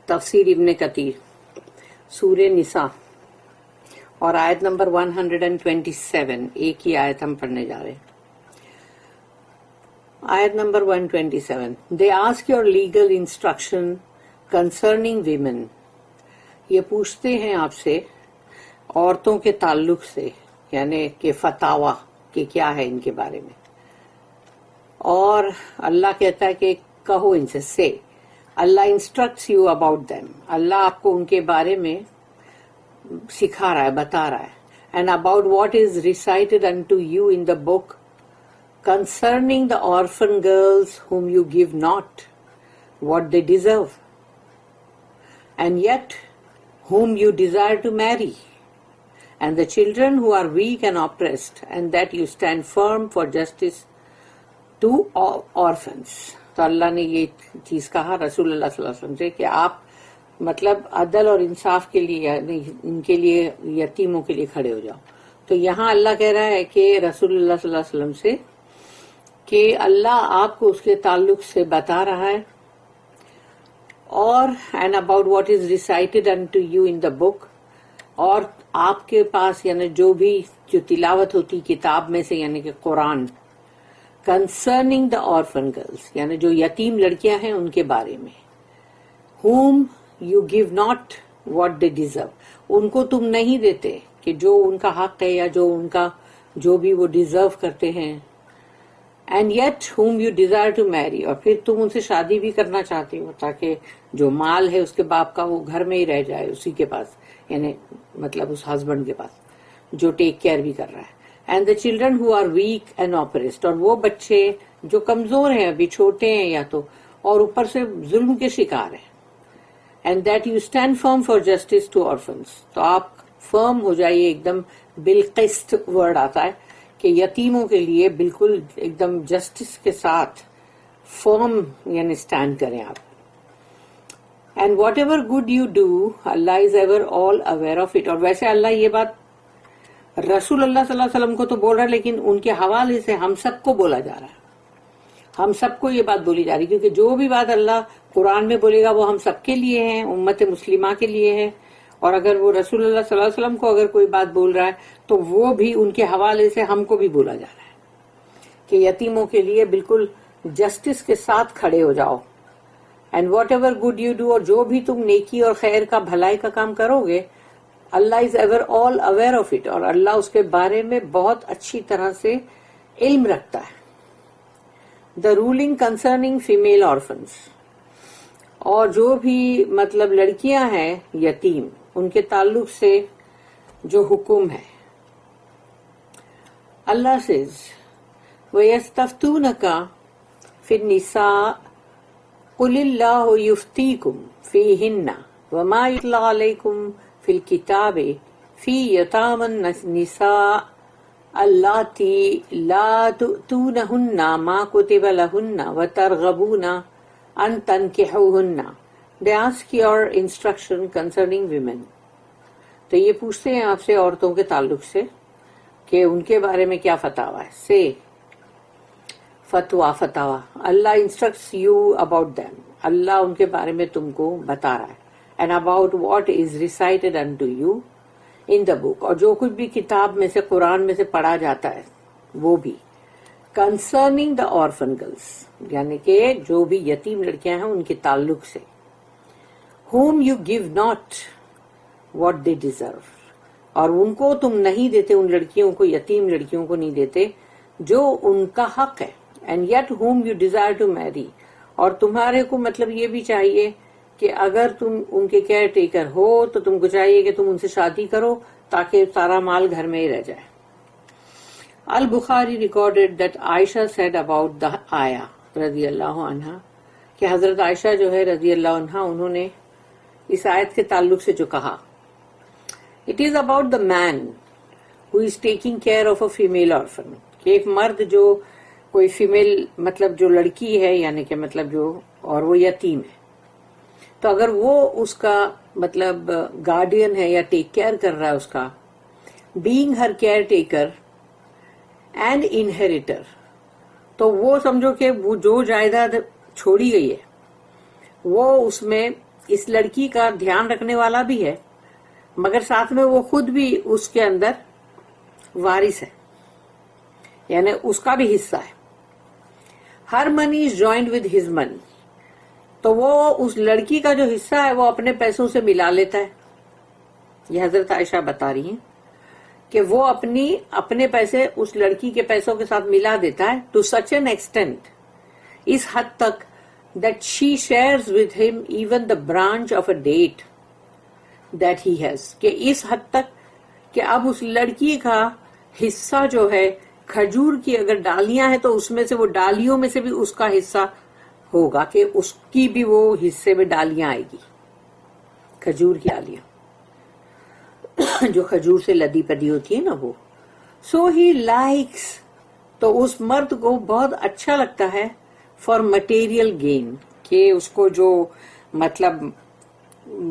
تفسیر ابن کثیر سورہ نساء اور آیت نمبر 127. ایک ہی آیت ہم پڑھنے جا رہے ہیں. آیت number 127. They ask your legal instruction concerning women. یہ پوچھتے ہیں آپ سے عورتوں کے تعلق سے، یعنی کہ فتاوا کہ کیا ہے ان کے بارے میں. اور اللہ کہتا ہے کہ کہو ان سے، سے اللہ انسٹرکٹس یو اباؤٹ دیم. اللہ آپ کو ان کے بارے میں سکھا رہا ہے، بتا رہا ہے. And about what is recited into you in the book concerning the orphan girls whom you give not what they deserve, and yet whom you desire to marry, and the children who are weak and oppressed, and that you stand firm for justice to orphans. تو اللہ نے یہ چیز کہا رسول اللہ صلی اللہ علیہ وسلم سے کہ آپ مطلب عدل اور انصاف کے لیے، ان کے لیے، یتیموں کے لیے کھڑے ہو جاؤ. تو یہاں اللہ کہہ رہا ہے کہ رسول اللہ صلی اللہ علیہ وسلم سے کہ اللہ آپ کو اس کے تعلق سے بتا رہا ہے، اور and about what is recited into you in the book, اور آپ کے پاس یعنی جو تلاوت ہوتی کتاب میں سے یعنی کہ قرآن، کنسرننگ دا آرفن گرلس یعنی جو یتیم لڑکیاں ہیں ان کے بارے میں، whom you give not what they deserve، ان کو تم نہیں دیتے کہ جو ان کا حق ہے یا جو بھی وہ ڈیزرو کرتے ہیں. And yet whom you desire to marry، اور پھر تم ان سے شادی بھی کرنا چاہتے ہو تاکہ جو مال ہے اس کے باپ کا وہ گھر میں ہی رہ جائے اسی کے پاس، یعنی مطلب اس ہسبینڈ کے پاس جو ٹیک کیئر بھی کر رہا ہے. And the children who are weak and oppressed، اور وہ بچے جو کمزور ہیں، ابھی چھوٹے ہیں یا تو، اور اوپر سے ظلم کے شکار ہیں. And that you stand firm for justice to orphans، تو آپ فرم ہو جائیے، ایک دم بالقسط ورڈ آتا ہے کہ یتیموں کے لیے بالکل ایک دم جسٹس کے ساتھ فرم یعنی اسٹینڈ کریں آپ. And what ever good you do Allah is ever all aware of it. اور ویسے اللہ یہ بات رسول اللہ صلی اللہ علیہ وسلم کو تو بول رہا ہے، لیکن ان کے حوالے سے ہم سب کو بولا جا رہا ہے، ہم سب کو یہ بات بولی جا رہی ہے، کیونکہ جو بھی بات اللہ قرآن میں بولے گا وہ ہم سب کے لیے ہے، امت مسلمہ کے لیے ہے. اور اگر وہ رسول اللہ صلی اللہ علیہ وسلم کو اگر کوئی بات بول رہا ہے تو وہ بھی ان کے حوالے سے ہم کو بھی بولا جا رہا ہے کہ یتیموں کے لیے بالکل جسٹس کے ساتھ کھڑے ہو جاؤ. And what ever good you do, اور جو بھی تم نیکی اور خیر کا بھلائی کا کام کرو گے، Allah is ever all aware of it, اور اللہ اس کے بارے میں بہت اچھی طرح سے علم رکھتا ہے. The ruling concerning female orphans, اور جو بھی مطلب لڑکیاں ہیں یتیم ان کے تعلق سے جو حکم ہے. اللہ سیز وَيَسْتَفْتُونَكَ فِي النِّسَاءِ قُلِ اللَّهُ يُفْتِيكُمْ فِيهِنَّ وَمَا يُتْلَى عَلَيْكُمْ فِي الْكِتَابِ فِي يَتَامَى النِّسَاءِ اللَّاتِي لَا تُؤْتُونَهُنَّ مَا كُتِبَ لَهُنَّ وَتَرْغَبُونَ أَن تَنكِحُوهُنَّ. They ask your instruction concerning women. تو یہ پوچھتے ہیں آپ سے عورتوں کے تعلق سے کہ ان کے بارے میں کیا فتوا ہے. سے فتوا Allah instructs you about them، Allah ان کے بارے میں تم کو بتا رہا ہے. And about what is recited into you in the book, اور جو کچھ بھی کتاب میں سے قرآن میں سے پڑھا جاتا ہے وہ بھی. کنسرننگ دا آرفن گرلس یعنی کہ جو بھی یتیم لڑکیاں ہیں ان کے تعلق سے. whom you give not what they deserve، اور ان کو تم نہیں دیتے، ان لڑکیوں کو، یتیم لڑکیوں کو نہیں دیتے جو ان کا حق ہے. and yet whom you desire to marry، اور تمہارے کو مطلب یہ بھی چاہیے کہ اگر تم ان کے کیئر ٹیکر ہو تو تم کو چاہیے کہ تم ان سے شادی کرو تاکہ سارا مال گھر میں ہی رہ جائے. Al-Bukhari recorded that Aisha said about the آیا رضی اللہ عنہا، کہ حضرت عائشہ جو ہے رضی اللہ عنہا انہوں نے اس آیت کے تعلق سے جو کہا، it is about the man who is taking care of a female orphan, کہ ایک مرد جو کوئی فیمیل مطلب جو لڑکی ہے یعنی کہ مطلب جو، اور وہ یتیم ہے، تو اگر وہ اس کا مطلب گارڈین ہے یا ٹیک کیئر کر رہا ہے اس کا، being her caretaker and inheritor, تو وہ سمجھو کہ وہ جو جائیداد چھوڑی گئی ہے وہ اس میں اس لڑکی کا دھیان رکھنے والا بھی ہے مگر ساتھ میں وہ خود بھی اس کے اندر وارث ہے، یعنی اس کا بھی حصہ ہے. ہر منی از جوائنڈ ود ہز منی، تو وہ اس لڑکی کا جو حصہ ہے وہ اپنے پیسوں سے ملا لیتا ہے. یہ حضرت عائشہ بتا رہی ہیں کہ وہ اپنے پیسے اس لڑکی کے پیسوں کے ساتھ ملا دیتا ہے ٹو سچ این ایکسٹینٹ، اس حد تک that she shares with him even the branch of a date that he has، کہ اس حد تک کہ اب اس لڑکی کا حصہ جو ہے کھجور کی اگر ڈالیاں ہیں تو اس میں سے وہ ڈالیوں میں سے بھی اس کا حصہ ہوگا، کہ اس کی بھی وہ حصے میں ڈالیاں آئے گی، کھجور کی ڈالیاں جو کھجور سے لدی پدی ہوتی ہے نا وہ. سو ہی لائکس، تو اس مرد کو بہت اچھا لگتا ہے فار مٹیریل گین، کہ اس کو جو مطلب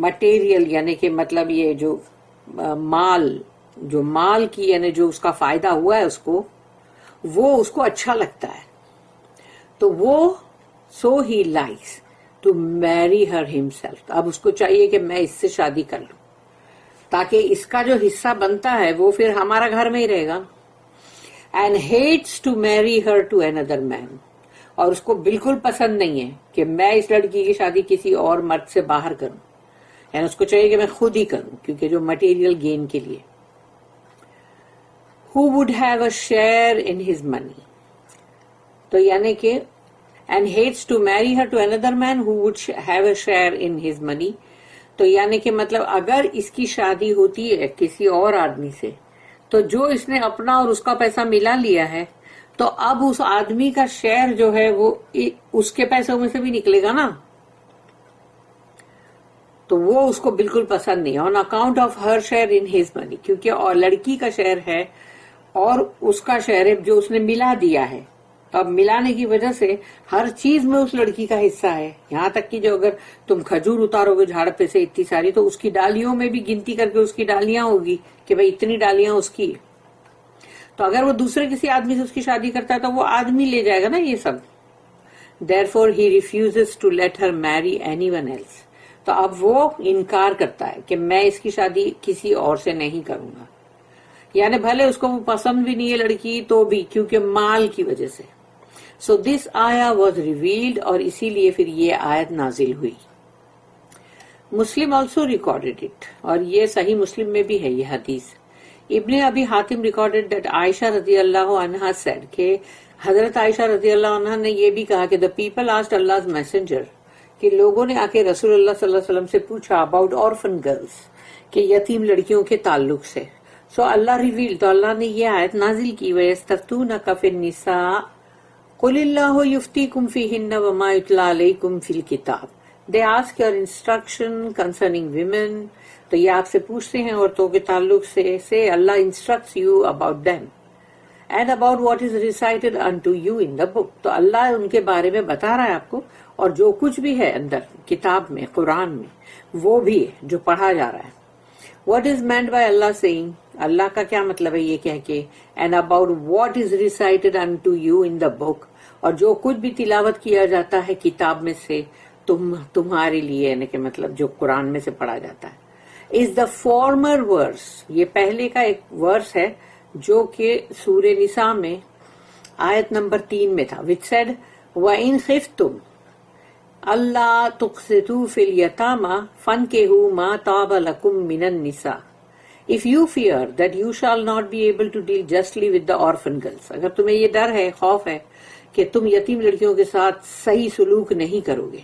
مٹیریل یعنی کہ مطلب یہ جو مال کی یعنی جو اس کا فائدہ ہوا ہے اس کو، وہ اس کو اچھا لگتا ہے. تو وہ سو he likes to marry Hare himself, اب اس کو چاہیے کہ میں اس سے شادی کر لوں تاکہ اس کا جو حصہ بنتا ہے وہ پھر ہمارا گھر میں ہی رہے گا. And hates to marry Hare to اندر مین، اور اس کو بالکل پسند نہیں ہے کہ میں اس لڑکی کی شادی کسی اور مرد سے باہر کروں، یعنی اس کو چاہیے کہ میں خود ہی کروں، کیونکہ جو مٹیریل گین کے لیے. who would have a share in his money، تو یعنی کہ and hates to marry her to another man who would have a share in his money، تو یعنی کہ مطلب اگر اس کی شادی ہوتی ہے کسی اور آدمی سے تو جو اس نے اپنا اور اس کا پیسہ ملا لیا ہے تو اب اس آدمی کا شیئر جو ہے وہ اس کے پیسوں میں سے بھی نکلے گا نا، تو وہ اس کو بالکل پسند نہیں. On account of her share in his money, کیونکہ اور لڑکی کا شیئر ہے اور اس کا شیئر ہے جو اس نے ملا دیا ہے، تو اب ملانے کی وجہ سے ہر چیز میں اس لڑکی کا حصہ ہے. یہاں تک کہ جو اگر تم کھجور اتارو گے جھاڑ پہ سے اتنی ساری تو اس کی ڈالیوں میں بھی گنتی کر کے اس کی ڈالیاں ہوگی کہ بھئی اتنی ڈالیاں اس کی. تو اگر وہ دوسرے کسی آدمی سے اس کی شادی کرتا ہے تو وہ آدمی لے جائے گا نا یہ سب. Therefore he refuses to let her marry anyone else، تو اب وہ انکار کرتا ہے کہ میں اس کی شادی کسی اور سے نہیں کروں گا، یعنی بھلے اس کو وہ پسند بھی نہیں ہے لڑکی تو بھی، کیونکہ مال کی وجہ سے. So this ayah was revealed، اور اسی لیے پھر یہ آیت نازل ہوئی. مسلم also recorded it، اور یہ صحیح مسلم میں بھی ہے یہ حدیث. ابن ابی حاتم recorded that عائشہ رضی اللہ عنہا said، کہ حضرت عائشہ رضی اللہ عنہ نے یہ بھی کہا کہ the people asked Allah's messenger، کہ لوگوں نے آ کے رسول اللہ صلی اللہ علیہ وسلم سے پوچھا about orphan girls، کہ یتیم لڑکیوں کے تعلق سے. سو اللہ ریویل، تو اللہ نے یہ آیت نازل کی، وَيَسْتَفْتُونَكَ فِي النِّسَاءِ قُلِ اللَّهُ يُفْتِيكُمْ فِيهِنَّ وَمَا يُتْلَى عَلَيْكُمْ فِي الْكِتَابِ. They ask your instruction concerning women، تو یہ آپ سے پوچھتے ہیں عورتوں کے تعلق سے. Say Allah instructs you about them and about what is recited unto you in the book، تو اللہ ان کے بارے میں بتا رہا ہے آپ کو، اور جو کچھ بھی ہے اندر کتاب میں قرآن میں وہ بھی ہے جو پڑھا جا رہا ہے. What is meant by Allah saying، اللہ کا کیا مطلب ہے یہ کہہ کے and about what is recited unto you in the book، اور جو کچھ بھی تلاوت کیا جاتا ہے کتاب میں سے تمہارے لیے، یعنی کہ مطلب جو قرآن میں سے پڑھا جاتا ہے. is the former verse، یہ پہلے کا ایک ورس ہے جو کہ سورہ نساء میں آیت نمبر 3 میں تھا، which said وَإِن خِفْتُمْ اللہ تقسطوا فی الیتامى فانکحوا ما طاب لکم من النساء if you fear that you shall not be able to deal justly with the orphan girls، اگر تمہیں یہ ڈر ہے، خوف ہے کہ تم یتیم لڑکیوں کے ساتھ صحیح سلوک نہیں کرو گے،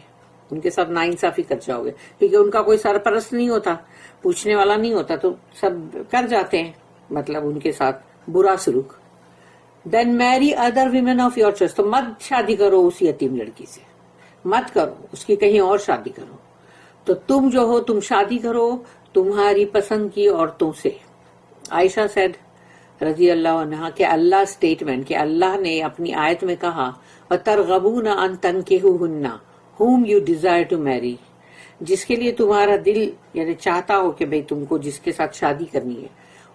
ان کے ساتھ ناانصافی کر جاؤ گے، کیونکہ ان کا کوئی سرپرست نہیں ہوتا، پوچھنے والا نہیں ہوتا، تو سب کر جاتے ہیں مطلب ان کے ساتھ برا سلوک. then marry other women of your choice، تو مت شادی کرو اس یتیم لڑکی سے، مت کرو اس کی کہیں اور شادی کرو، تو تم جو ہو تم شادی کرو تمہاری پسند کی عورتوں سے. عائشہ سیڈ رضی اللہ عنہا کہ اللہ اسٹیٹمنٹ کہ اللہ نے اپنی آیت میں کہا وَتَرْغَبُونَ أَن تَنْكِحُوهُنَّ whom you desire to marry، جس کے لیے تمہارا دل یعنی چاہتا ہو کہ بھئی تم کو جس کے ساتھ شادی کرنی ہے.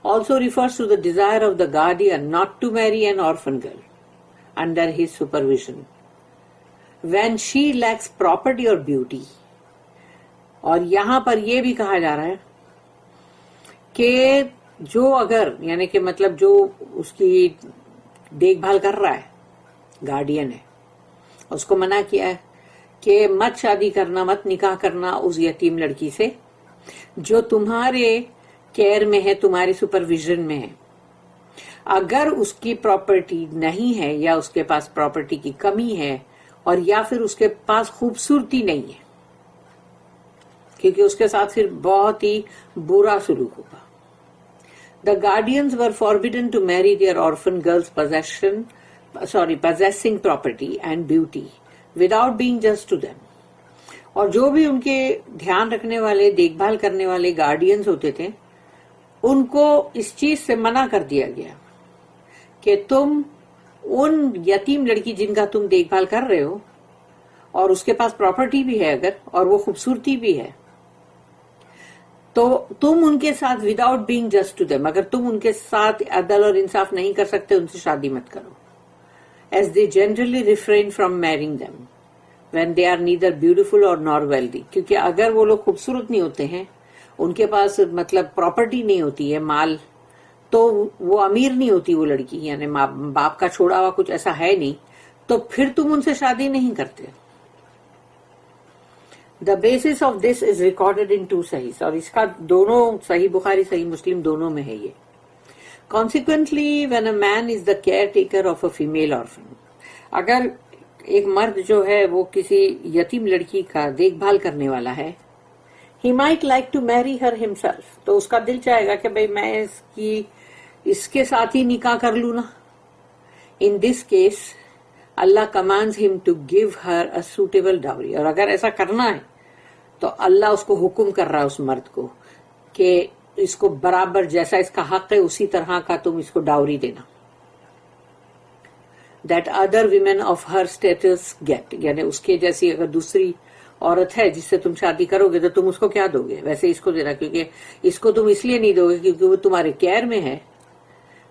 also refers to the desire of the guardian not to marry an orphan girl under his supervision when she lacks property or beauty، اور یہاں پر یہ بھی کہا جا رہا ہے کہ جو اگر یعنی کہ مطلب جو اس کی دیکھ بھال کر رہا ہے گارڈین ہے، اس کو منع کیا ہے کہ مت شادی کرنا، مت نکاح کرنا اس یتیم لڑکی سے جو تمہارے کیئر میں ہے، تمہاری سپرویژن میں ہے. اگر اس کی پراپرٹی نہیں ہے یا اس کے پاس پراپرٹی کی کمی ہے اور یا پھر اس کے پاس خوبصورتی نہیں ہے، کیونکہ اس کے ساتھ پھر بہت ہی برا سلوک ہوگا. The guardians were forbidden to marry their orphan girls possessing property and beauty without being just to them. اور جو بھی ان کے دھیان رکھنے والے، دیکھ بھال کرنے والے گارڈینز ہوتے تھے، ان کو اس چیز سے منع کر دیا گیا کہ تم ان یتیم لڑکی جن کا تم دیکھ بھال کر رہے ہو اور اس کے پاس پراپرٹی بھی ہے اگر اور وہ خوبصورتی بھی ہے، تو تم ان کے ساتھ without being just to them, اگر تم ان کے ساتھ عدل اور انصاف نہیں کر سکتے ان سے شادی مت کرو. As they generally refrain from marrying them when they are neither beautiful اور نار ویلدی، کیونکہ اگر وہ لوگ خوبصورت نہیں ہوتے ہیں، ان کے پاس مطلب پراپرٹی نہیں ہوتی ہے، مال، تو وہ امیر نہیں ہوتی وہ لڑکی، یعنی باپ کا چھوڑا ہوا کچھ ایسا ہے نہیں، تو پھر تم ان سے شادی نہیں کرتے. The basis of this is recorded in two Sahihs، اور اس کا دونوں صحیح بخاری صحیح مسلم دونوں میں ہے یہ. Consequently, when a man is the caretaker of a female orphan، اگر ایک مرد جو ہے وہ کسی یتیم لڑکی کا دیکھ بھال کرنے والا ہے، he might like to marry her himself، تو اس کا دل چاہے گا کہ بھئی میں اس کے ساتھ ہی نکاح کر لوں نا. In this case Allah commands him to give her a suitable dowry، اور اگر ایسا کرنا ہے تو اللہ اس کو حکم کر رہا ہے اس مرد کو کہ اس کو برابر جیسا اس کا حق ہے اسی طرح کا تم اس کو ڈاوری دینا. That other women of her status get، یعنی اس کے جیسی اگر دوسری عورت ہے جس سے تم شادی کرو گے تو تم اس کو کیا دو گے، ویسے اس کو دینا، کیونکہ اس کو تم اس لیے نہیں دو گے کیونکہ وہ تمہارے کیئر میں ہے،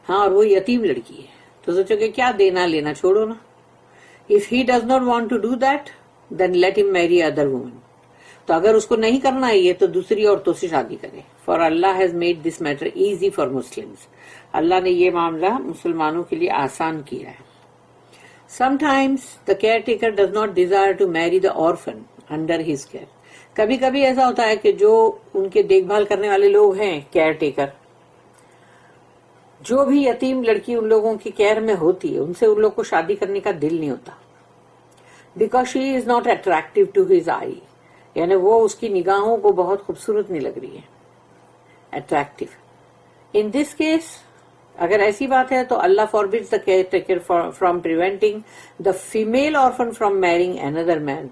ہاں، اور وہ یتیم لڑکی ہے، تو سوچو کہ کیا دینا لینا چھوڑو نا. If he does not want to do that then let him marry other women، تو اگر اس کو نہیں کرنا ہے یہ تو دوسری عورتوں سے شادی کرے. For Allah has made this matter easy for Muslims، اللہ نے یہ معاملہ مسلمانوں کے لیے آسان کیا ہے. Sometimes the caretaker does not desire to marry the orphan under his care، کبھی کبھی ایسا ہوتا ہے کہ جو ان کے دیکھ بھال کرنے والے لوگ ہیں، کیئر ٹیکر، جو بھی یتیم لڑکی ان لوگوں کی کیئر میں ہوتی ہے ان سے ان لوگ کو شادی کرنے کا دل نہیں ہوتا. Because she is not attractive to his eye، یعنی وہ اس کی نگاہوں کو بہت خوبصورت نہیں لگ رہی ہے، اٹریکٹیو. In this case اگر ایسی بات ہے تو اللہ forbids the caretaker from preventing the female orphan from marrying another man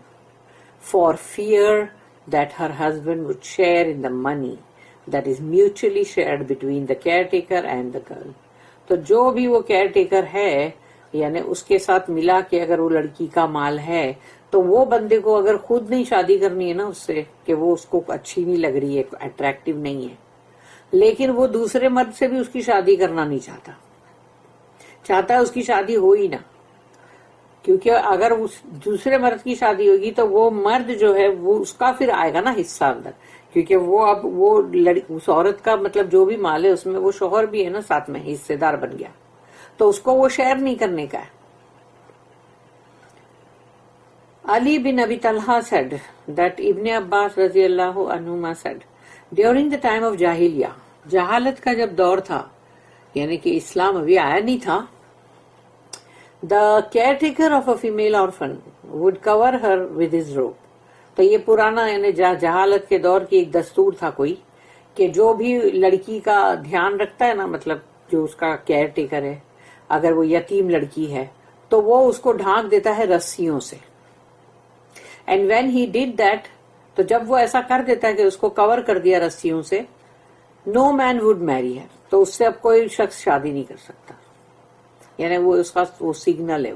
for fear that her husband would share in the money that is mutually shared between the caretaker and the girl. تو جو بھی وہ care taker ہے یعنی اس کے ساتھ ملا کے اگر وہ لڑکی کا مال ہے تو وہ بندے کو اگر خود نہیں شادی کرنی ہے نا اس سے کہ وہ اس کو اچھی نہیں لگ رہی ہے، اٹریکٹیو نہیں ہے، لیکن وہ دوسرے مرد سے بھی اس کی شادی کرنا نہیں چاہتا ہے اس کی شادی ہو ہی نہ، کیونکہ اگر اس دوسرے مرد کی شادی ہوگی تو وہ مرد جو ہے وہ اس کا پھر آئے گا نا حصہ اندر، کیونکہ وہ اب وہ اس عورت کا مطلب جو بھی مال ہے اس میں وہ شوہر بھی ہے نا ساتھ میں حصے دار بن گیا، تو اس کو وہ شیئر نہیں کرنے کا ہے. Ali bin Abi Talha said that Ibn Abbas رضی اللہ عنہما said during the time of Jahiliyyah، جہالت کا جب دور تھا یعنی کہ اسلام ابھی آیا نہیں تھا، the caretaker of a female orphan would cover her with his robe. تو یہ پرانا یعنی جہالت کے دور کی ایک دستور تھا کوئی کہ جو بھی لڑکی کا دھیان رکھتا ہے نا، مطلب جو اس کا کیئر ٹیکر ہے، اگر وہ یتیم لڑکی ہے تو وہ اس کو ڈھانک دیتا ہے رسیوں سے. And when he did that, تو جب وہ ایسا کر دیتا ہے کہ اس کو کور کر دیا رسیوں سے، نو مین وڈ میری ہر، تو اس سے اب کوئی شخص شادی نہیں کر سکتا، یعنی وہ اس کا وہ سگنل ہے.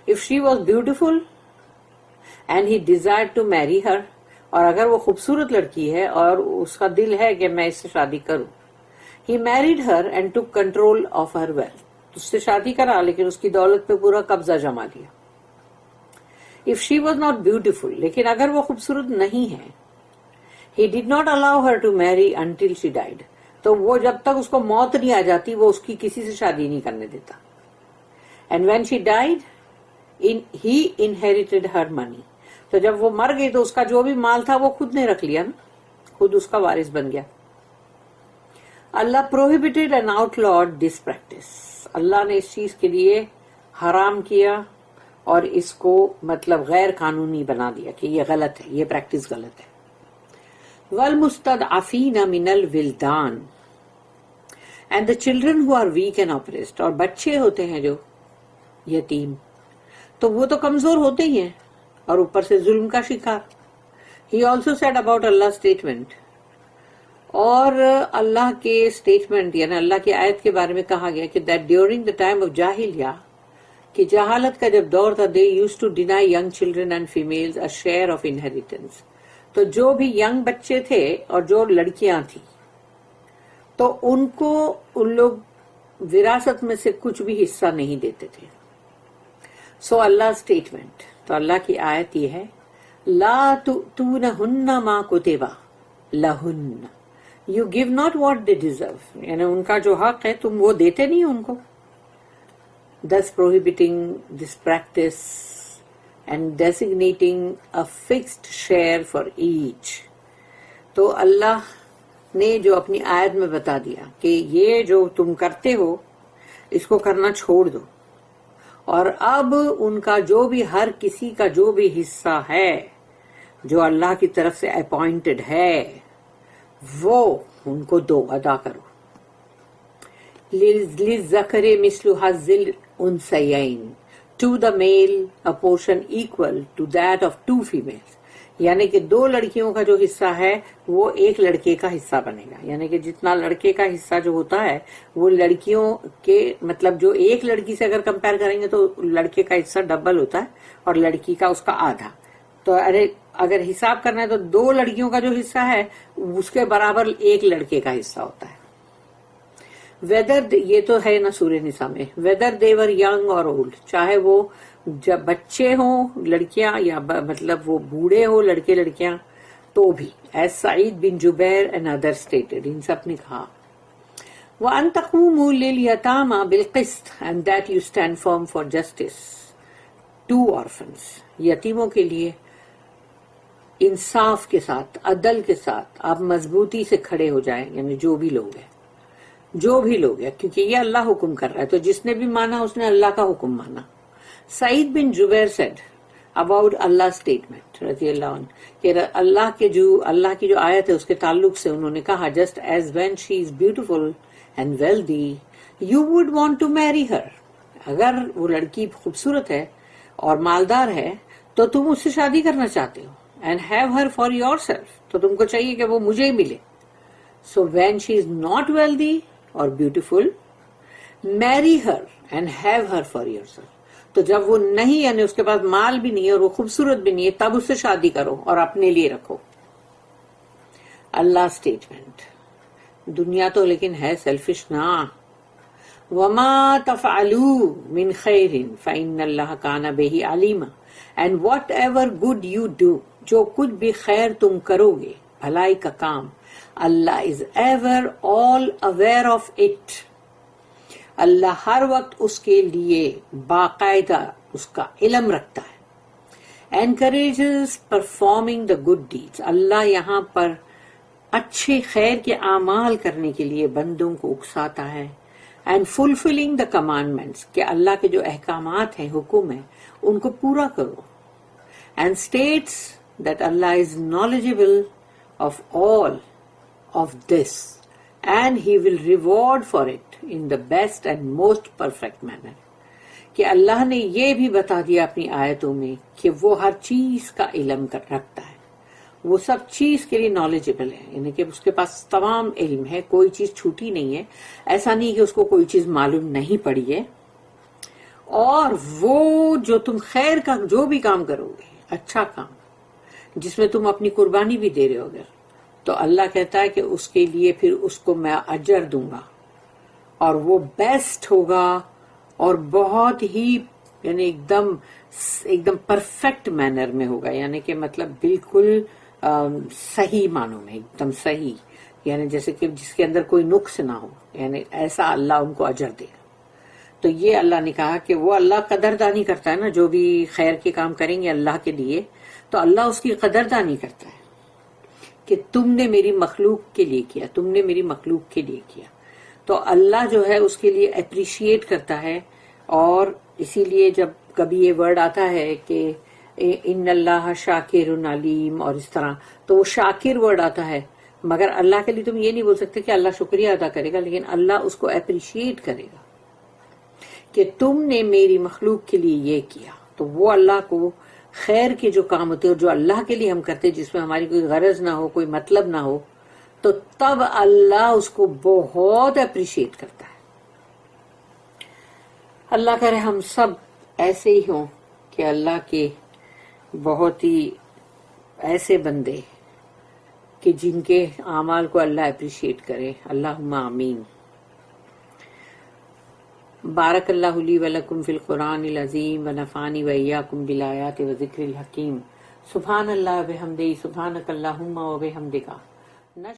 If she was beautiful and he desire to marry her, اور اگر وہ خوبصورت لڑکی ہے اور اس کا دل ہے کہ میں اس سے شادی کروں، ہی میریڈ ہر اینڈ ٹوک کنٹرول آف ہر ویلتھ، اس سے شادی کرا لیکن اس کی دولت پہ پورا قبضہ جما لیا. If she was not beautiful، لیکن اگر وہ خوبصورت نہیں ہے، He did not allow her to marry until she died. تو وہ جب تک اس کو موت نہیں آ جاتی وہ اس کی کسی سے شادی نہیں کرنے دیتا. And when she died, he inherited her money. تو جب وہ مر گئی تو اس کا جو بھی مال تھا وہ خود نے رکھ لیا نا, خود اس کا وارث بن گیا. اللہ prohibited and outlawed this practice. اللہ نے اس چیز کے لیے حرام کیا اور اس کو مطلب غیر قانونی بنا دیا کہ یہ غلط ہے, یہ پریکٹس غلط ہے. وَالْمُسْتَضْعَفِينَ مِنَ الْوِلْدَانِ, and the children who are weak and oppressed. اور بچے ہوتے ہیں جو یتیم, تو وہ تو کمزور ہوتے ہی ہیں اور اوپر سے ظلم کا شکار. He also said about Allah's statement, اور اللہ کے اسٹیٹمنٹ یعنی اللہ کی آیت کے بارے میں کہا گیا کہ that during the time of جاہلیہ, کہ جہالت کا جب دور تھا, they used to deny young children and females a share of inheritance. تو جو بھی ینگ بچے تھے اور جو لڑکیاں تھیں تو ان کو ان لوگ وراثت میں سے کچھ بھی حصہ نہیں دیتے تھے. سو اللہ اسٹیٹمنٹ, تو اللہ کی آیت یہ ہے, لا تؤتونہن ما کتب لہن, you give not what they deserve, یعنی ان کا جو حق ہے تم وہ دیتے نہیں ان کو. thus prohibiting this practice and designating a fixed share for each. تو اللہ نے جو اپنی آیت میں بتا دیا کہ یہ جو تم کرتے ہو اس کو کرنا چھوڑ دو, اور اب ان کا جو بھی ہر کسی کا جو بھی حصہ ہے جو اللہ کی طرف سے اپوائنٹڈ ہے وہ ان کو دو, ادا کرو. لِلذَّكَرِ مِثْلُ حَظِّ الْأُنثَيَيْنِ, to the male a portion equal to that of two females. یعنی کہ دو لڑکیوں کا جو حصہ ہے وہ ایک لڑکے کا حصہ بنے گا, یعنی کہ جتنا لڑکے کا حصہ جو ہوتا ہے وہ لڑکیوں کے مطلب جو ایک لڑکی سے اگر کمپیئر کریں گے تو لڑکے کا حصہ ڈبل ہوتا ہے اور لڑکی کا اس کا آدھا. تو اگر حساب کرنا ہے تو دو لڑکیوں کا جو حصہ ہے اس کے برابر ایک لڑکے کا حصہ ہوتا ہے. ویدر, یہ تو ہے نا سورہ نساء میں, ویدر دیور ینگ اور اولڈ, چاہے وہ جب بچے ہوں لڑکیاں یا مطلب وہ بوڑھے ہو لڑکے لڑکیاں تو بھی. As Saeed bin Jubair and other stated, ان سب نے کہا وَأَن تَقُومُوا لِلْيَتَامَى بِالْقِسْطِ, and that you stand firm for justice to orphans. یتیموں کے لیے انصاف کے ساتھ, عدل کے ساتھ آپ مضبوطی سے کھڑے ہو جائیں, یعنی جو بھی لوگ ہیں کیونکہ یہ اللہ حکم کر رہا ہے, تو جس نے بھی مانا اس نے اللہ کا حکم مانا. سعید bin Jubair said about Allah statement رضی اللہ عنہ کہ اللہ کی جو آیت ہے اس کے تعلق سے انہوں نے کہا, just as when she is beautiful and wealthy you would want to marry her. اگر وہ لڑکی خوبصورت ہے اور مالدار ہے تو تم اس سے شادی کرنا چاہتے ہو, and have her for yourself, تو تم کو چاہیے کہ وہ مجھے ہی ملے. So when she is not wealthy or beautiful, marry her and have her for yourself. تو جب وہ نہیں یعنی اس کے پاس مال بھی نہیں ہے اور وہ خوبصورت بھی نہیں ہے تب اس سے شادی کرو اور اپنے لیے رکھو. اللہ اسٹیٹمنٹ, دنیا تو لیکن ہے سیلفش نا. وَمَا تَفْعَلُوا مِنْ خَيْرٍ فَإِنَّ اللَّهَ كَانَ بِهِ عَلِيمًا, and whatever good you do, جو کچھ بھی خیر تم کرو گے, بھلائی کا کام, اللہ is ever all aware of it. اللہ ہر وقت اس کے لیے باقاعدہ اس کا علم رکھتا ہے. encourages performing the good deeds, اللہ یہاں پر اچھے خیر کے اعمال کرنے کے لیے بندوں کو اکساتا ہے. and fulfilling the commandments, کہ اللہ کے جو احکامات ہیں حکم ہیں ان کو پورا کرو. and states that Allah is knowledgeable of all of this and he will reward for it in the best and most perfect manner. کہ اللہ نے یہ بھی بتا دیا اپنی آیتوں میں کہ وہ ہر چیز کا علم رکھتا ہے, وہ سب چیز کے لیے نالجبل ہے, یعنی کہ اس کے پاس تمام علم ہے, کوئی چیز چھوٹی نہیں ہے. ایسا نہیں کہ اس کو کوئی چیز معلوم نہیں پڑی ہے. اور وہ جو تم خیر کا جو بھی کام کرو گے, اچھا کام جس میں تم اپنی قربانی بھی دے رہے ہو گے, تو اللہ کہتا ہے کہ اس کے لیے پھر اس کو میں اجر دوں گا اور وہ بیسٹ ہوگا اور بہت ہی یعنی ایک دم پرفیکٹ مینر میں ہوگا, یعنی کہ مطلب بالکل صحیح معنوں میں، ایک دم صحیح، یعنی جیسے کہ جس کے اندر کوئی نقص نہ ہو، یعنی ایسا اللہ ان کو اجر دے گا۔ تو یہ اللہ نے کہا کہ وہ اللہ قدردانی کرتا ہے نا، جو بھی خیر کے کام کریں گے اللہ کے لیے تو اللہ اس کی قدردانی کرتا ہے کہ تم نے میری مخلوق کے لیے کیا، تم نے میری مخلوق کے لیے کیا، تو اللہ جو ہے اس کے لیے اپریشیٹ کرتا ہے۔ اور اسی لیے جب کبھی یہ ورڈ آتا ہے کہ ان اللہ شاکر علیم اور اس طرح، تو وہ شاکر ورڈ آتا ہے، مگر اللہ کے لیے تم یہ نہیں بول سکتے کہ اللہ شکریہ ادا کرے گا، لیکن اللہ اس کو اپریشیٹ کرے گا کہ تم نے میری مخلوق کے لیے یہ کیا۔ تو وہ اللہ کو خیر کے جو کام ہوتے ہیں جو اللہ کے لیے ہم کرتے ہیں، جس میں ہماری کوئی غرض نہ ہو، کوئی مطلب نہ ہو، تو تب اللہ اس کو بہت اپریشیٹ کرتا ہے۔ اللہ کرے ہم سب ایسے ہی ہوں کہ اللہ کے بہت ہی ایسے بندے کہ جن کے اعمال کو اللہ اپریشیٹ کرے۔ اللہم آمین۔ بارک اللہ لی ولکم فی القرآن العظیم ونفعنی وإیاکم بالآیات وذکر الحکیم۔ سبحان اللہ وبحمدہ، سبحانک اللہم وبحمدک،